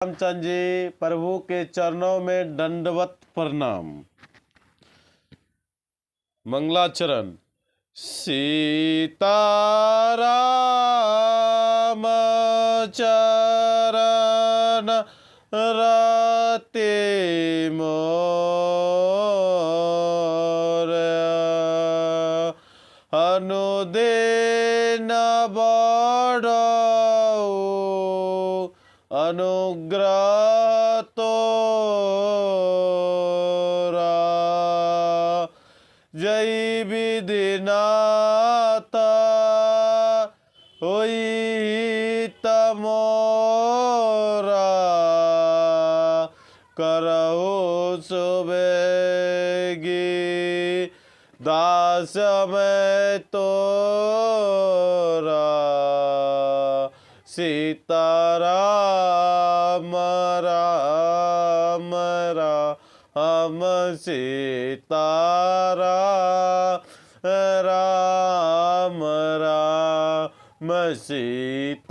रामचंद्र जी प्रभु के चरणों में दंडवत प्रणाम। मंगलाचरण। सीताराम चरण रते मोर अनुदेन बड़ो अनुग्रह तोरा जय विधिनाथ होई तमोरा करहु सुबेगी दास में तोरा सीताराम राम राम सीताराम राम सीताराम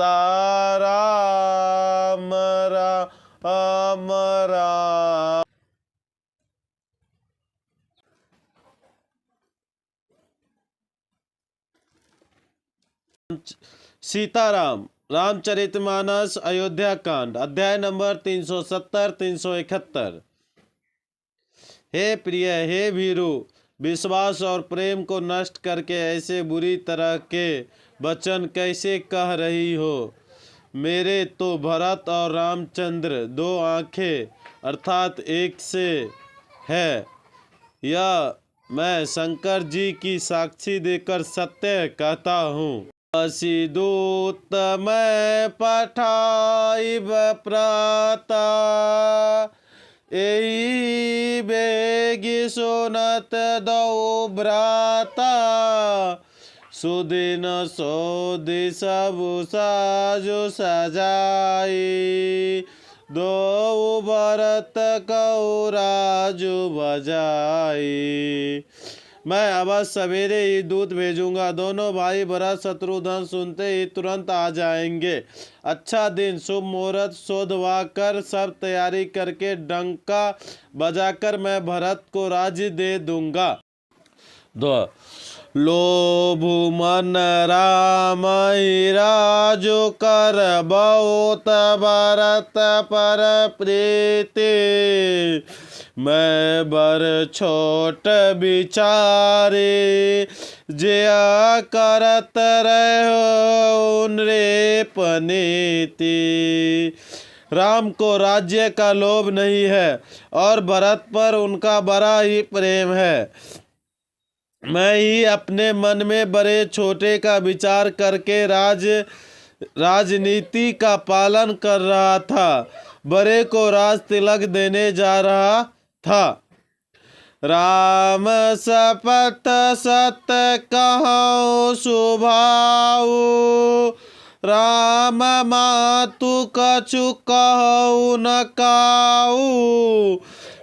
राम राम। सीताराम रामचरितमानस अयोध्या कांड अध्याय नंबर 370 371। हे प्रिय, हे भीरु, विश्वास और प्रेम को नष्ट करके ऐसे बुरी तरह के वचन कैसे कह रही हो। मेरे तो भरत और रामचंद्र दो आंखें अर्थात एक से है, यह मैं शंकर जी की साक्षी देकर सत्य कहता हूँ। असी दूत मैं पठाइब प्राता एहि बेगी सुनत दो भ्राता सुदिन सोदि सब साजु सजाई दो भरत कऊ राजु बजाई। मैं अवश्य सवेरे ही दूत भेजूंगा, दोनों भाई भरत शत्रुघ्न सुनते ही तुरंत आ जाएंगे। अच्छा दिन शुभ मुहूर्त शोधवा कर सब तैयारी करके डंका बजाकर मैं भरत को राज्य दे दूंगा। लोभु मन राम राजु कर बहुत भरत पर प्रीति मैं बर छोट विचारे जया करत रहो उनरे पनीति। राम को राज्य का लोभ नहीं है और भरत पर उनका बड़ा ही प्रेम है। मैं ही अपने मन में बड़े छोटे का विचार करके राजनीति का पालन कर रहा था, बड़े को राज तिलक देने जा रहा था। राम शपथ सत्य कहूँ सुभाऊ राम मातु कछु कहूँ न काऊ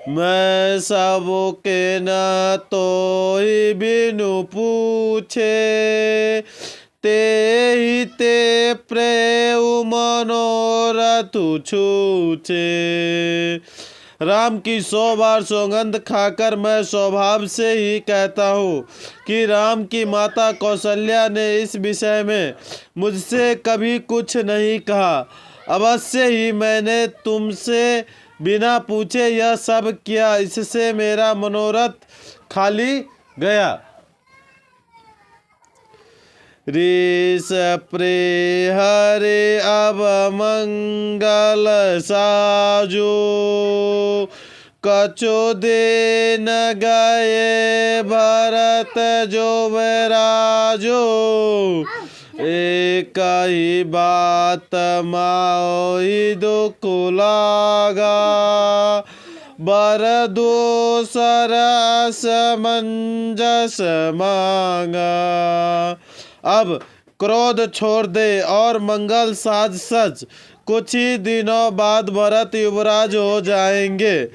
मैं सबके न तो ही बिनु पूछे ते ही ते प्रेम मनोरथ छूछे। राम की 100 बार सौगंध खाकर मैं स्वभाव से ही कहता हूँ कि राम की माता कौशल्या ने इस विषय में मुझसे कभी कुछ नहीं कहा। अवश्य ही मैंने तुमसे बिना पूछे यह सब किया, इससे मेरा मनोरथ खाली गया। ऋष प्रे हरे अब मंगल साजो कछु दिन गए भरत जो विराजो एक ही बात माओ दुख लागा बर दूसर समंजस मांगा। अब क्रोध छोड़ दे और मंगल साज सच, कुछ ही दिनों बाद भरत युवराज हो जाएंगे।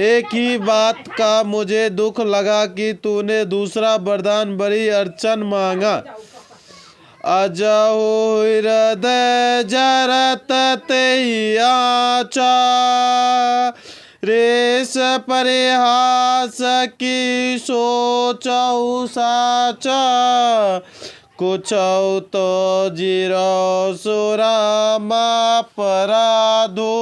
एक ही बात का मुझे दुख लगा कि तूने दूसरा वरदान बड़ी अड़चन मांगा। अजहु हृदय जरत तेहि आचा, रेस परिहास की सोचहु साचा, कुछौ तो जिरो सुरामा पराधो,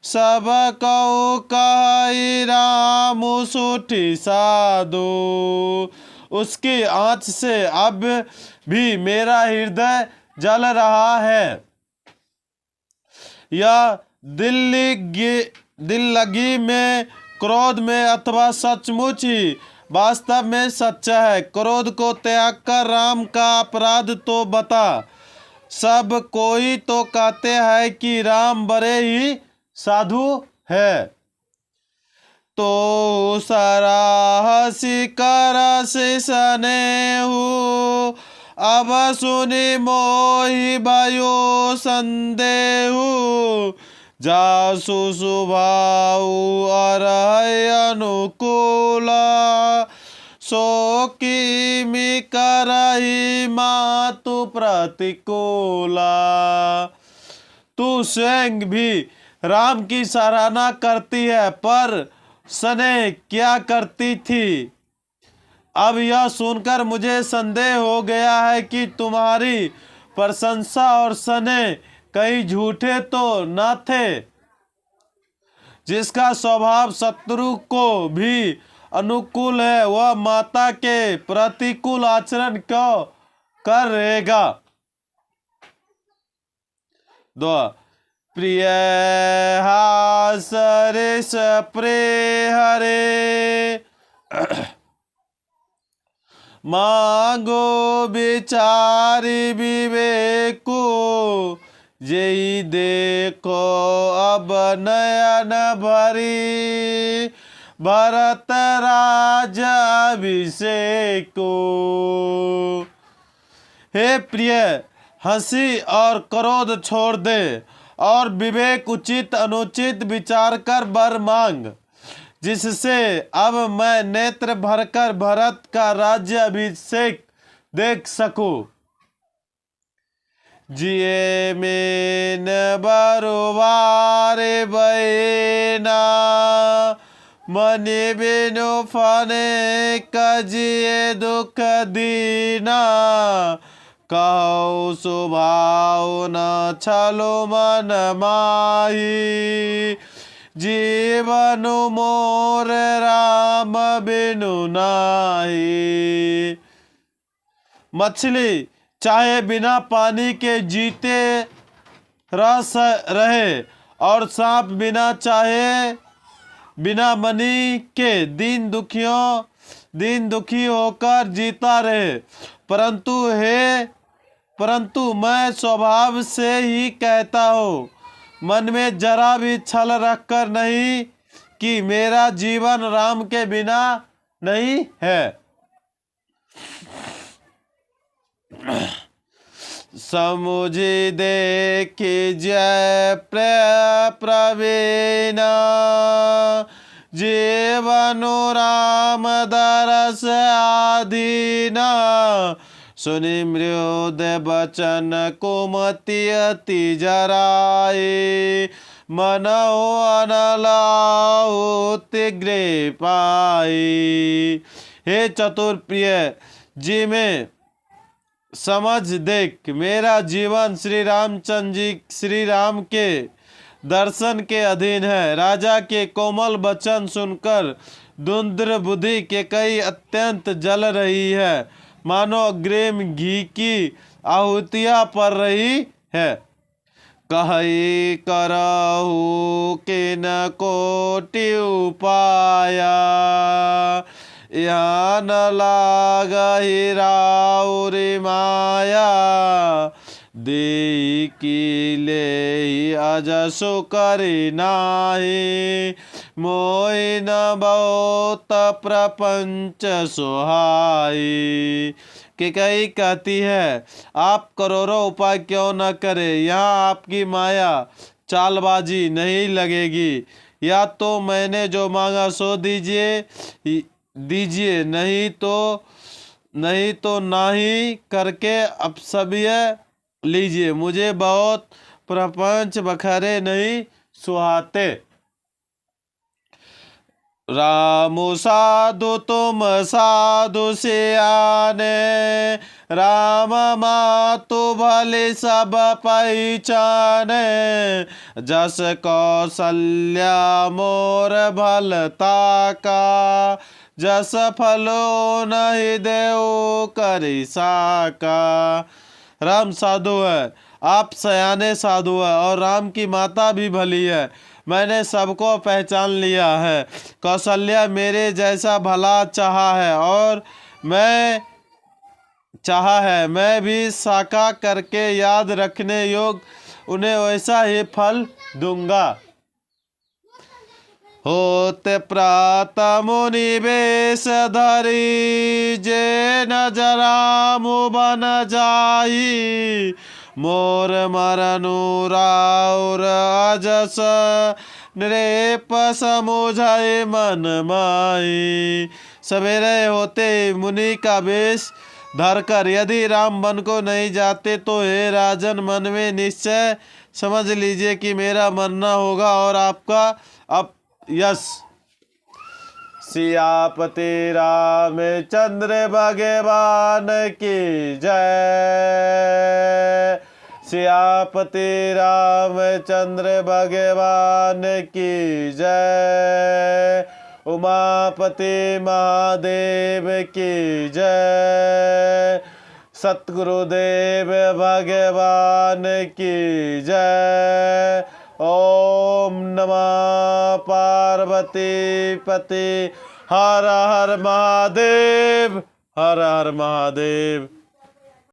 सब कौ कहि राम सुठी साधु। उसकी आँच से अब भी मेरा हृदय जल रहा है। यह दिल लगी में, क्रोध में अथवा सचमुच ही वास्तव में सच्चा है। क्रोध को त्याग कर राम का अपराध तो बता। सब कोई तो कहते हैं कि राम बड़े ही साधु है। तो सराहसी करसि सनेहु, अब सुनि मोहि भयो संदेहु, जासु सुभाउ अरहै अनुकूला, सो किमि करहि मातु प्रतिकूला। तू स्वयं भी राम की सराहना करती है, पर सने क्या करती थी? अब यह सुनकर मुझे संदेह हो गया है कि तुम्हारी प्रशंसा और सने कहीं झूठे तो न थे। जिसका स्वभाव शत्रु को भी अनुकूल है, वह माता के प्रतिकूल आचरण क्यों कर रहेगा? दो प्रिय हासरिस प्रिय हरे, मांगो विचारी विवेको, जेहि देखो अब नयन भरी, भरत राज अभिषेको। हे प्रिय, हंसी और क्रोध छोड़ दे और विवेक उचित अनुचित विचार कर वर मांग, जिससे अब मैं नेत्र भरकर भरत का राज्य अभिषेक देख सकूं। जिये में बरुवारे बहिना, मनि बिनु फने कजिए दुख दीना, कहु सुभाउ न छलो मन माही, जीवन मोर राम बिनु नाही। मछली चाहे बिना पानी के जीते रहे और सांप बिना मनी के दीन दुखी होकर जीता रहे, परंतु मैं स्वभाव से ही कहता हूँ, मन में जरा भी छल रखकर नहीं कि मेरा जीवन राम के बिना नहीं है। समुझि देखि जय प्रवीणा, जीवनु राम दरस आधीना, सुनि मृद बचन कुमति अति जराए, मनौ अनलाउ तिग्रे पाए। हे चतुर प्रिय जी, में समझ देख, मेरा जीवन श्री राम के दर्शन के अधीन है। राजा के कोमल वचन सुनकर दुंद्र बुद्धि के कई अत्यंत जल रही है, मानो अग्रिम घी की आहुतियाँ पड़ रही है। कहि करहु किन कोटि उपाया, यहाँ न लागहि राउरि माया, देखि लेहि अजसु करि नाहि, मोहि न बहुत प्रपंच सुहाई। कैकेयी कहती है, आप करोड़ों उपाय क्यों न करें, यहाँ आपकी माया चालबाजी नहीं लगेगी। या तो मैंने जो मांगा सो दीजिए, नहीं तो नहीं तो नाही करके अपसव्य लीजिए, मुझे बहुत प्रपंच बखरे नहीं सुहाते। रामु साधु तुम साधु सियाने, राम मातु भले सब पहचाने, जस कौशल्या मोर भलता का, जस फलो नहीं देव करि साका। राम साधु है, आप सयाने साधु है, और राम की माता भी भली है, मैंने सबको पहचान लिया है। कौशल्या मेरे जैसा भला चाहा है, और मैं भी साका करके याद रखने योग्य उन्हें वैसा ही फल दूंगा। होते प्रात मुनि वेश धरी, जे नजरामु बन जाई, मोर मरनु राउर अजस, नृप समुझाए मन माई। सवेरे होते मुनि का वेश धरकर यदि राम वन को नहीं जाते तो हे राजन, मन में निश्चय समझ लीजिए कि मेरा मरना होगा और आपका अब यस। सियापति रामचंद्र भगवान की जय, सियापति रामचंद्र भगवान की जय, उमापति महादेव की जय, सतगुरुदेव भगवान की जय। ओम नमः पार्वती पति, हर हर महादेव, हर हर महादेव।